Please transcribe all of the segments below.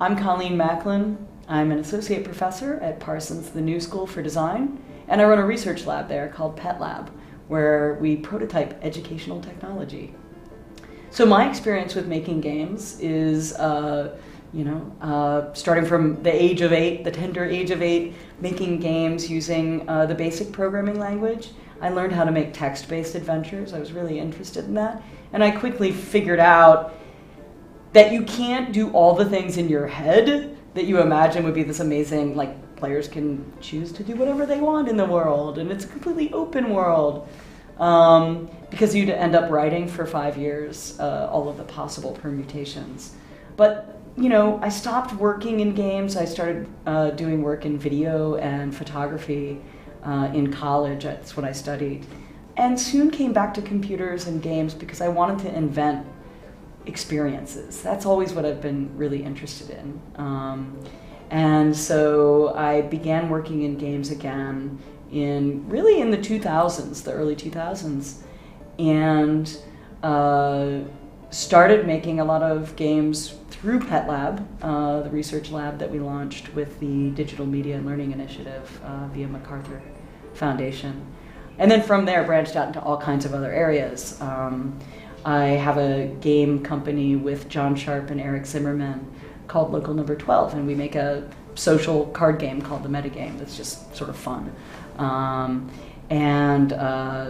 I'm Colleen Macklin. I'm an associate professor at Parsons, the New School for Design, and I run a research lab there called Pet Lab, where we prototype educational technology. So my experience with making games is, starting from the age of 8, the tender age of 8, making games using the basic programming language. I learned how to make text-based adventures. I was really interested in that. And I quickly figured out that you can't do all the things in your head that you imagine would be this amazing, like players can choose to do whatever they want in the world, and it's a completely open world. Because you'd end up writing for 5 years all of the possible permutations. But, I stopped working in games. I started doing work in video and photography in college. That's what I studied. And soon came back to computers and games because I wanted to invent experiences. That's always what I've been really interested in. And so I began working in games again in the 2000s, the early 2000s, and started making a lot of games through Pet Lab, the research lab that we launched with the Digital Media and Learning Initiative via MacArthur Foundation. And then from there branched out into all kinds of other areas. I have a game company with John Sharp and Eric Zimmerman called Local Number 12, and we make a social card game called the Metagame that's just sort of fun.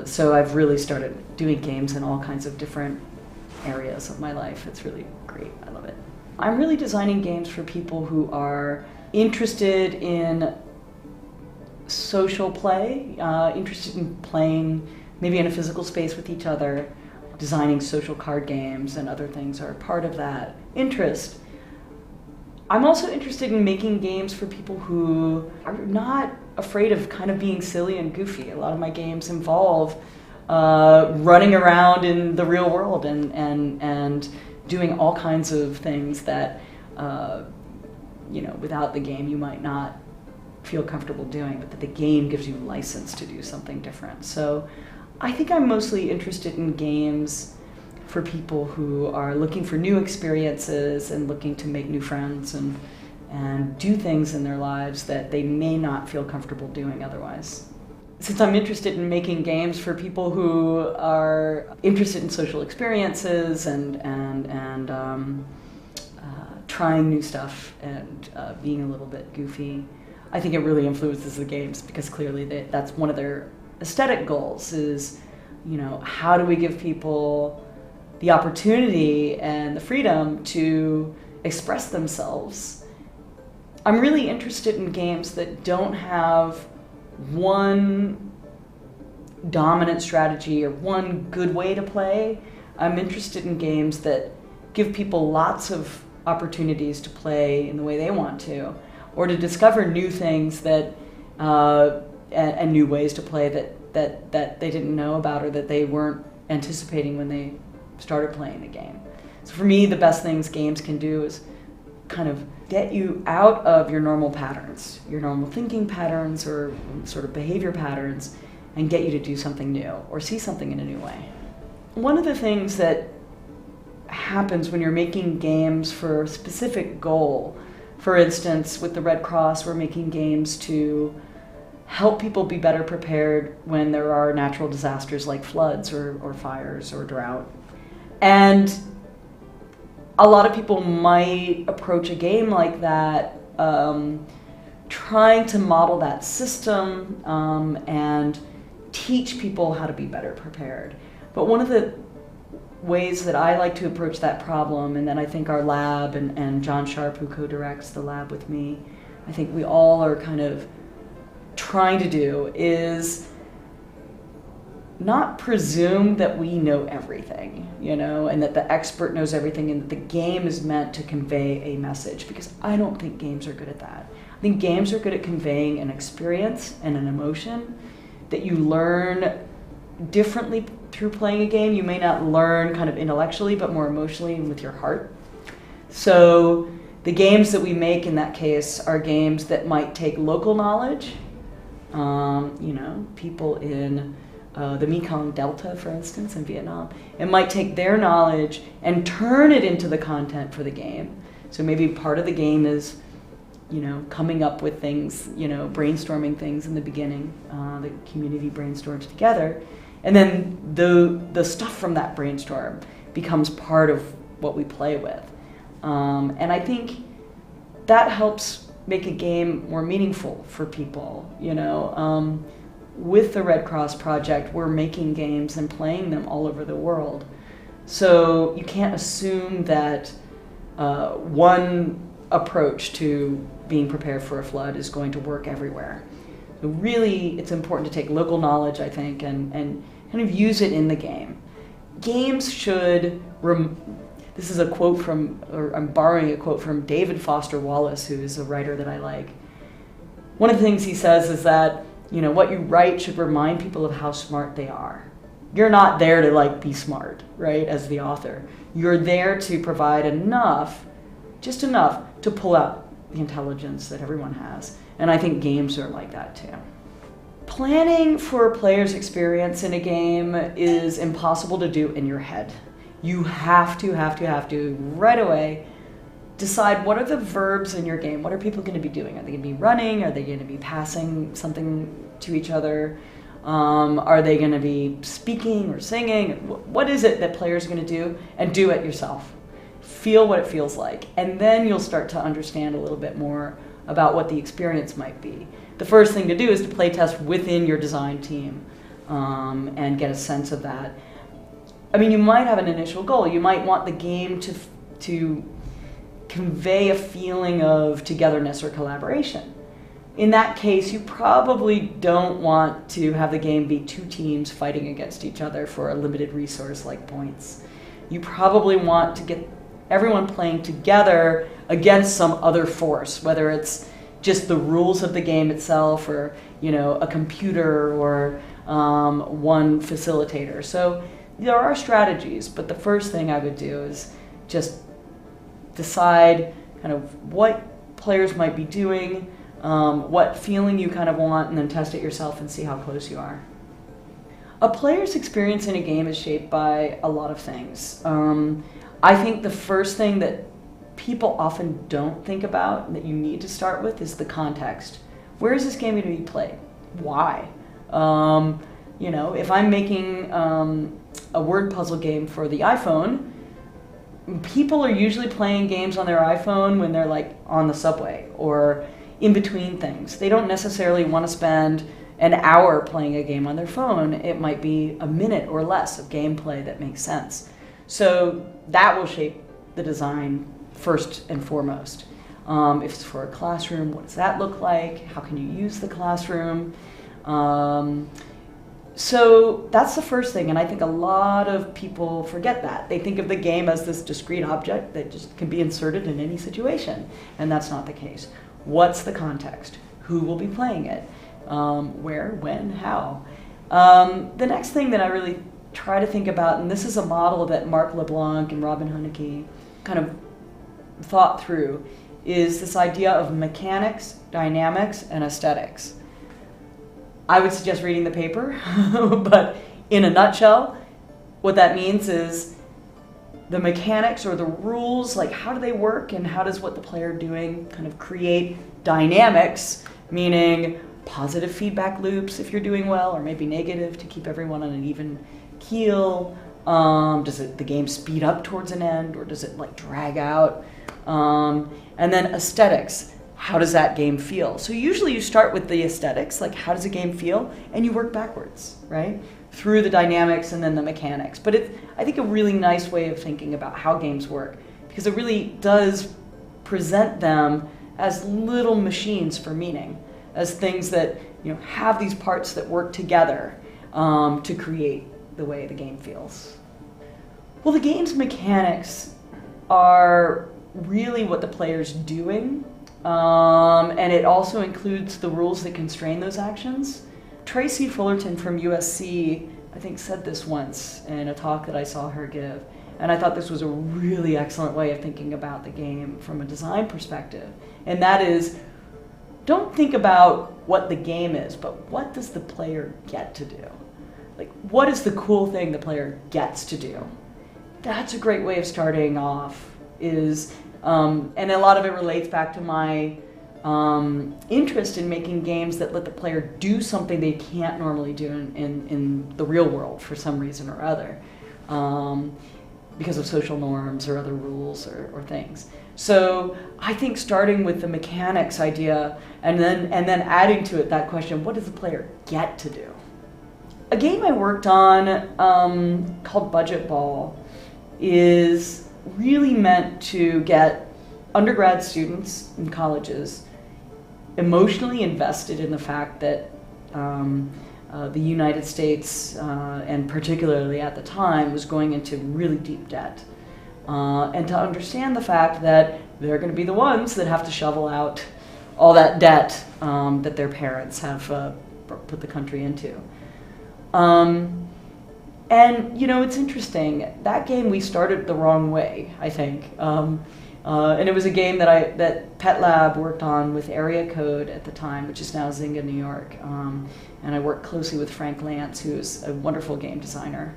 So I've really started doing games in all kinds of different areas of my life. It's really great. I love it. I'm really designing games for people who are interested in social play, interested in playing maybe in a physical space with each other. Designing social card games and other things are part of that interest. I'm also interested in making games for people who are not afraid of kind of being silly and goofy. A lot of my games involve running around in the real world and doing all kinds of things that, without the game you might not feel comfortable doing, but that the game gives you license to do something different. So I think I'm mostly interested in games for people who are looking for new experiences and looking to make new friends and do things in their lives that they may not feel comfortable doing otherwise. Since I'm interested in making games for people who are interested in social experiences and trying new stuff and being a little bit goofy, I think it really influences the games because clearly that's one of their aesthetic goals is, how do we give people the opportunity and the freedom to express themselves? I'm really interested in games that don't have one dominant strategy or one good way to play. I'm interested in games that give people lots of opportunities to play in the way they want to, or to discover new things that and new ways to play that they didn't know about or that they weren't anticipating when they started playing the game. So for me, the best things games can do is kind of get you out of your normal patterns, your normal thinking patterns or sort of behavior patterns, and get you to do something new or see something in a new way. One of the things that happens when you're making games for a specific goal, for instance, with the Red Cross, we're making games to help people be better prepared when there are natural disasters like floods or fires or drought. And a lot of people might approach a game like that trying to model that system and teach people how to be better prepared. But one of the ways that I like to approach that problem, and that I think our lab and John Sharp, who co-directs the lab with me, I think we all are kind of trying to do, is not presume that we know everything, and that the expert knows everything and that the game is meant to convey a message, because I don't think games are good at that. I think games are good at conveying an experience and an emotion that you learn differently through playing a game. You may not learn kind of intellectually, but more emotionally and with your heart. So the games that we make in that case are games that might take local knowledge, people in the Mekong Delta, for instance, in Vietnam. It might take their knowledge and turn it into the content for the game. So maybe part of the game is, coming up with things, brainstorming things in the beginning. The community brainstorms together. And then the stuff from that brainstorm becomes part of what we play with. And I think that helps make a game more meaningful for people, With the Red Cross Project, we're making games and playing them all over the world. So you can't assume that one approach to being prepared for a flood is going to work everywhere. So really, it's important to take local knowledge, I think, and kind of use it in the game. Games should, this is a quote from, or I'm borrowing a quote from David Foster Wallace, who is a writer that I like. One of the things he says is that, what you write should remind people of how smart they are. You're not there to be smart, right, as the author. You're there to provide enough, just enough, to pull out the intelligence that everyone has. And I think games are like that too. Planning for a player's experience in a game is impossible to do in your head. You have to right away decide what are the verbs in your game. What are people going to be doing? Are they going to be running? Are they going to be passing something to each other? Are they going to be speaking or singing? What is it that players are going to do? And do it yourself. Feel what it feels like. And then you'll start to understand a little bit more about what the experience might be. The first thing to do is to play test within your design team and get a sense of that. I mean, you might have an initial goal. You might want the game to convey a feeling of togetherness or collaboration. In that case, you probably don't want to have the game be two teams fighting against each other for a limited resource like points. You probably want to get everyone playing together against some other force, whether it's just the rules of the game itself or, a computer or one facilitator. So there are strategies, but the first thing I would do is just decide kind of what players might be doing, what feeling you kind of want, and then test it yourself and see how close you are. A player's experience in a game is shaped by a lot of things. I think the first thing that people often don't think about that you need to start with is the context. Where is this game going to be played? Why? If I'm making a word puzzle game for the iPhone, people are usually playing games on their iPhone when they're on the subway or in between things. They don't necessarily want to spend an hour playing a game on their phone. It might be a minute or less of gameplay that makes sense. So that will shape the design first and foremost. If it's for a classroom, what does that look like? How can you use the classroom? So that's the first thing, and I think a lot of people forget that. They think of the game as this discrete object that just can be inserted in any situation, and that's not the case. What's the context? Who will be playing it? Where, when, how? The next thing that I really try to think about, and this is a model that Mark LeBlanc and Robin Hunicke kind of thought through, is this idea of mechanics, dynamics, and aesthetics. I would suggest reading the paper, but in a nutshell, what that means is the mechanics or the rules, how do they work and how does what the player doing kind of create dynamics, meaning positive feedback loops if you're doing well, or maybe negative to keep everyone on an even keel. Does the game speed up towards an end, or does it drag out? And then aesthetics. How does that game feel? So usually you start with the aesthetics, how does a game feel, and you work backwards, right? Through the dynamics and then the mechanics. But it's, I think, a really nice way of thinking about how games work, because it really does present them as little machines for meaning, as things that have these parts that work together to create the way the game feels. Well, the game's mechanics are really what the player's doing. And it also includes the rules that constrain those actions. Tracy Fullerton from USC, I think, said this once in a talk that I saw her give. And I thought this was a really excellent way of thinking about the game from a design perspective. And that is, don't think about what the game is, but what does the player get to do? What is the cool thing the player gets to do? That's a great way of starting off, is And a lot of it relates back to my interest in making games that let the player do something they can't normally do in the real world for some reason or other, because of social norms or other rules or things. So I think starting with the mechanics idea and then adding to it that question, what does the player get to do? A game I worked on called Budget Ball is really meant to get undergrad students in colleges emotionally invested in the fact that the United States, and particularly at the time, was going into really deep debt. And to understand the fact that they're going to be the ones that have to shovel out all that debt that their parents have put the country into. And, you know, it's interesting. That game we started the wrong way, I think. And it was a game that Pet Lab worked on with Area Code at the time, which is now Zynga New York. And I worked closely with Frank Lantz, who is a wonderful game designer.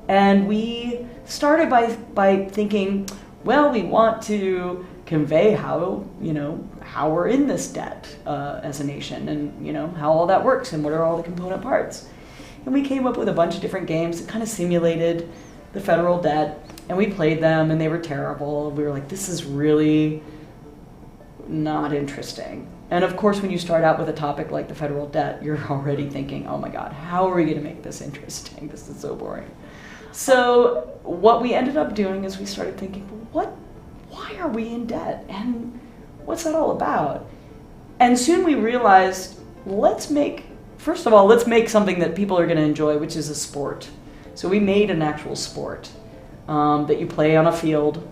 And we started by thinking, well, we want to convey how we're in this debt as a nation, and how all that works and what are all the component parts. And we came up with a bunch of different games that kind of simulated the federal debt, and we played them, and they were terrible. We were like, this is really not interesting. And of course, when you start out with a topic like the federal debt, you're already thinking, oh my God, how are we going to make this interesting? This is so boring. So what we ended up doing is we started thinking, why are we in debt? And what's that all about? And soon we realized, first of all, let's make something that people are going to enjoy, which is a sport. So we made an actual sport that you play on a field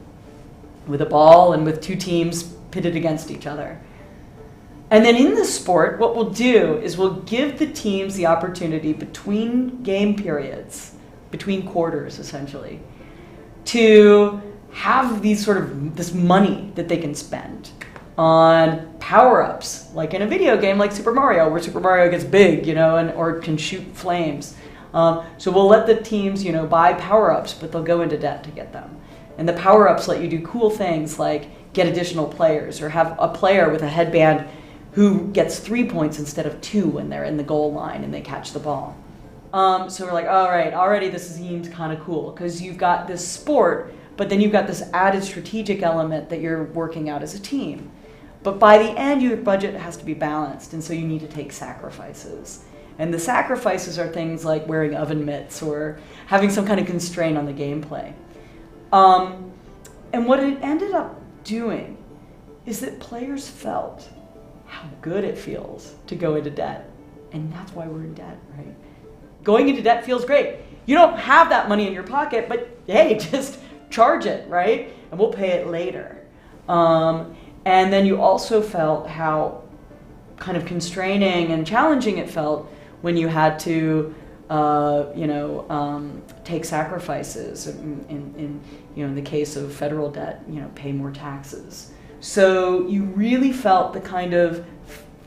with a ball and with two teams pitted against each other. And then in this sport, what we'll do is we'll give the teams the opportunity between game periods, between quarters essentially, to have this money that they can spend on power-ups, like in a video game like Super Mario, where Super Mario gets big, or can shoot flames. So we'll let the teams, buy power-ups, but they'll go into debt to get them. And the power-ups let you do cool things like get additional players, or have a player with a headband who gets 3 points instead of 2 when they're in the goal line and they catch the ball. So we're like, all right, already this seems kind of cool, because you've got this sport, but then you've got this added strategic element that you're working out as a team. But by the end, your budget has to be balanced, and so you need to take sacrifices. And the sacrifices are things like wearing oven mitts or having some kind of constraint on the gameplay. And what it ended up doing is that players felt how good it feels to go into debt. And that's why we're in debt, right? Going into debt feels great. You don't have that money in your pocket, but hey, just charge it, right? And we'll pay it later. And then you also felt how kind of constraining and challenging it felt when you had to, take sacrifices. In the case of federal debt, pay more taxes. So you really felt the kind of,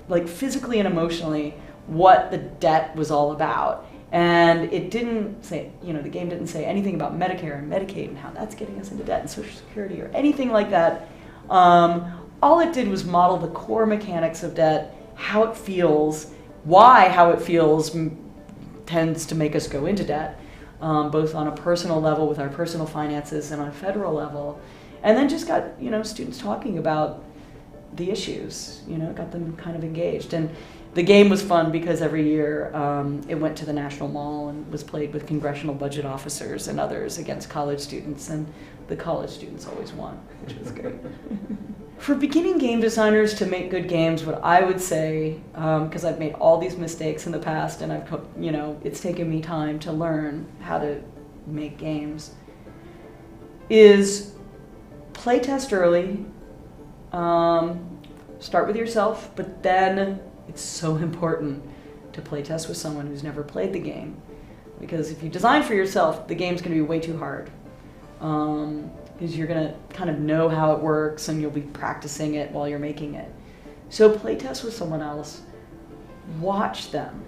like physically and emotionally, what the debt was all about. And it didn't say, the game didn't say anything about Medicare and Medicaid and how that's getting us into debt and Social Security or anything like that. All it did was model the core mechanics of debt, how it feels, why how it feels tends to make us go into debt, both on a personal level with our personal finances and on a federal level. And then just got, students talking about the issues, got them kind of engaged. And the game was fun because every year it went to the National Mall and was played with congressional budget officers and others against college students, and the college students always won, which was great. For beginning game designers to make good games, what I would say, because I've made all these mistakes in the past and it's taken me time to learn how to make games, is playtest early, start with yourself, but then it's so important to playtest with someone who's never played the game. Because if you design for yourself, the game's going to be way too hard. Because you're going to kind of know how it works and you'll be practicing it while you're making it. So playtest with someone else. Watch them.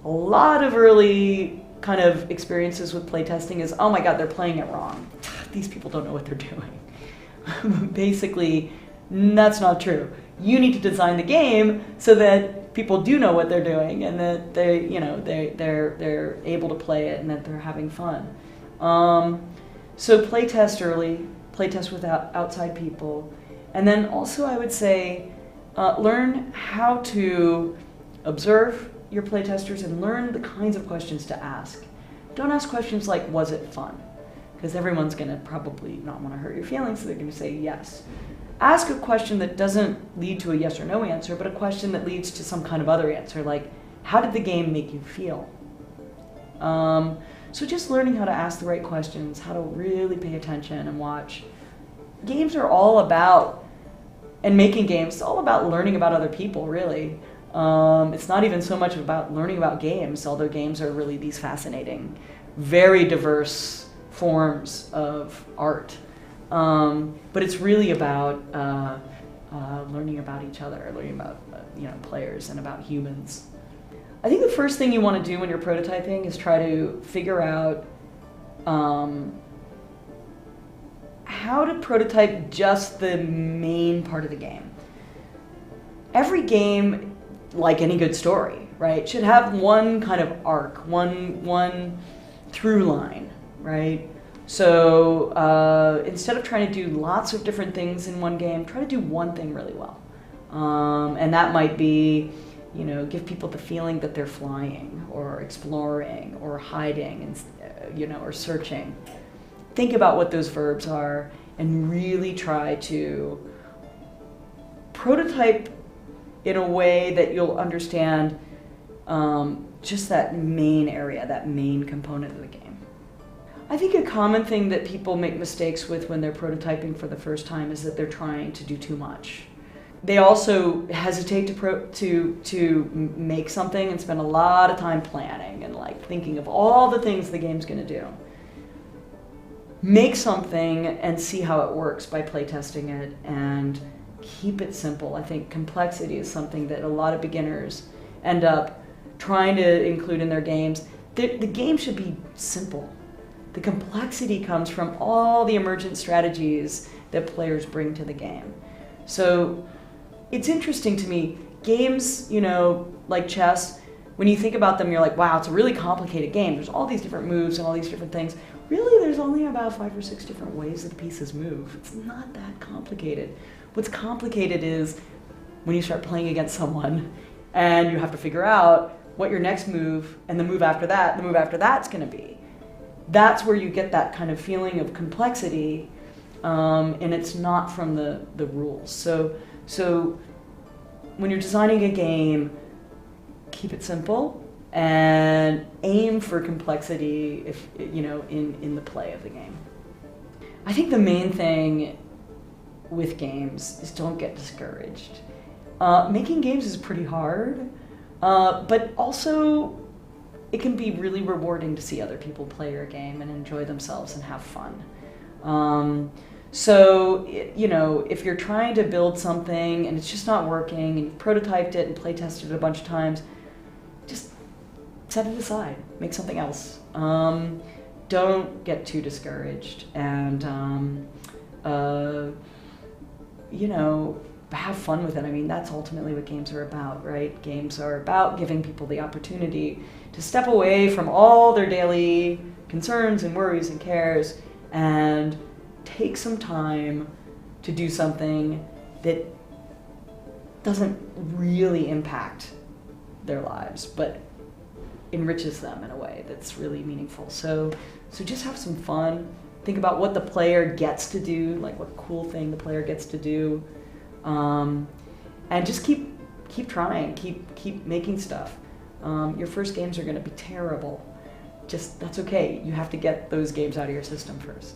A lot of early kind of experiences with playtesting is, oh my God, they're playing it wrong. these people don't know what they're doing. Basically, that's not true. You need to design the game so that people do know what they're doing and that they're able to play it and that they're having fun. So play test early, play test with outside people, and then also I would say learn how to observe your playtesters and learn the kinds of questions to ask. Don't ask questions like, was it fun? Because everyone's going to probably not want to hurt your feelings, so they're going to say yes. Ask a question that doesn't lead to a yes or no answer, but a question that leads to some kind of other answer, like, how did the game make you feel? So just learning how to ask the right questions, how to really pay attention and watch. Games are all about, and making games, it's all about learning about other people, really. It's not even so much about learning about games, although games are really these fascinating, very diverse forms of art. But it's really about learning about each other, learning about players and about humans. I think the first thing you want to do when you're prototyping is try to figure out how to prototype just the main part of the game. Every game, like any good story, right, should have one kind of arc, one through line, right? So instead of trying to do lots of different things in one game, try to do one thing really well. And that might be, give people the feeling that they're flying or exploring or hiding and, or searching. Think about what those verbs are and really try to prototype in a way that you'll understand just that main area, that main component of the game. I think a common thing that people make mistakes with when they're prototyping for the first time is that they're trying to do too much. They also hesitate to make something and spend a lot of time planning and thinking of all the things the game's going to do. Make something and see how it works by playtesting it and keep it simple. I think complexity is something that a lot of beginners end up trying to include in their games. The game should be simple. The complexity comes from all the emergent strategies that players bring to the game. So it's interesting to me, games, like chess, when you think about them, you're like, wow, it's a really complicated game. There's all these different moves and all these different things. Really, there's only about 5 or 6 different ways that the pieces move. It's not that complicated. What's complicated is when you start playing against someone and you have to figure out what your next move and the move after that's going to be. That's where you get that kind of feeling of complexity, and it's not from the rules. So when you're designing a game, keep it simple and aim for complexity in the play of the game. I think the main thing with games is don't get discouraged. Making games is pretty hard, but also it can be really rewarding to see other people play your game and enjoy themselves and have fun. So, if you're trying to build something and it's just not working and you've prototyped it and play tested it a bunch of times, just set it aside, make something else. Don't get too discouraged and, have fun with it. I mean, that's ultimately what games are about, right? Games are about giving people the opportunity to step away from all their daily concerns and worries and cares and take some time to do something that doesn't really impact their lives, but enriches them in a way that's really meaningful. So just have some fun. Think about what the player gets to do, like what cool thing the player gets to do, and just keep trying, keep making stuff. Your first games are going to be terrible. That's okay. You have to get those games out of your system first.